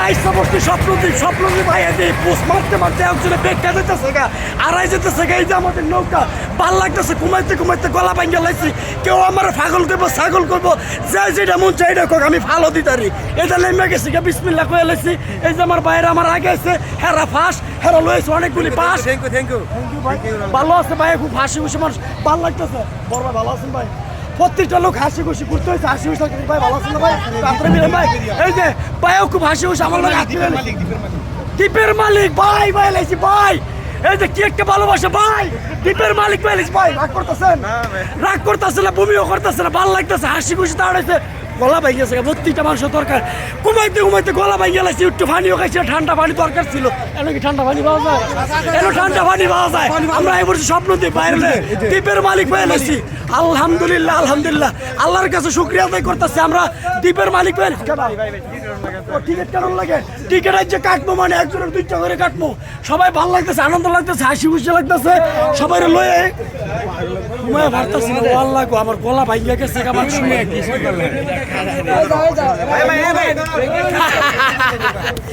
আইসা বসছি স্বপ্নদ্বীপ ভাই এদি পোস্ট মারতে একজনে বেগটা যেতেছে গা আড়াই যেতেছে গা। এই যে আমাদের নৌকা ভাল লাগতেছে, ঘুমাইতে গলা ভাঙ্গা লাগছি। কেউ আমার পাগল করবো ছাগল করবো, যে যেটা মন চাই কোক আমি ভালো দিতারি। এটা নেমে গেছি গা, বিসমিল্লাহ কয়ে লাইছি। এই যে আমার বাইরে আমার আগে আছে, হেরা ফাঁস হেরা লয়েছে অনেকগুলি পাস। থ্যাংক ইউ ভালো আছে ভাই, খুব হাসি খুশি মানুষ, ভালো লাগতেছে। বড় ভাই ভালো আছেন ভাই? প্রত্যেকটা লোক হাসি খুশি ঘুরতে হয়েছে, হাসি খুশি লাগতেছে ভাই। ভালো আছেন না ভাই? আপনারা মিলেন ভাই। এই যে ভাইও খুব হাসি খুশি আমার লোক দ্বীপের মালিক ভাই ভাই লাইছি ভাই। এই যে কি একটা ভালোবাসা ভাই, দ্বীপের মালিক ভাই লাইছি ভাই। রাগ করতেছে না, বমিও করতেছে না, ভালো লাগতেছে, হাসি খুশি দাঁড়াইছে। গলা ভাই গেছে, প্রত্যেকটা মানুষের দরকার। ঘুমাইতে গলা ভাই গেলাইছি, একটু পানিও খাইছি, ঠান্ডা পানি দরকার ছিল। এনে কি ঠান্ডা পানি পাওয়া যায়? এনে ঠান্ডা পানি পাওয়া যায়। আমরা এই বছর স্বপ্ন দিয়ে বাইরে দ্বীপের মালিক ভাই লাইছি। আলহামদুলিল্লাহ আল্লাহর কাছে শুকরিয়া আদায় করতেছি। আমরা দ্বীপের মালিক ভাই। টিকিট কেমন লাগে? টিকিট যে কাটবো মানে একজনের 2টা করে কাটবো। সবাই ভালো লাগতেছে, আনন্দ লাগতেছে, হাসি খুশি লাগতেছে। সবাই লয়ে ঘুমায় ভারতেছি। আল্লাহ গো, আমার গলা ভাইয়া গেছে আমার শুনে।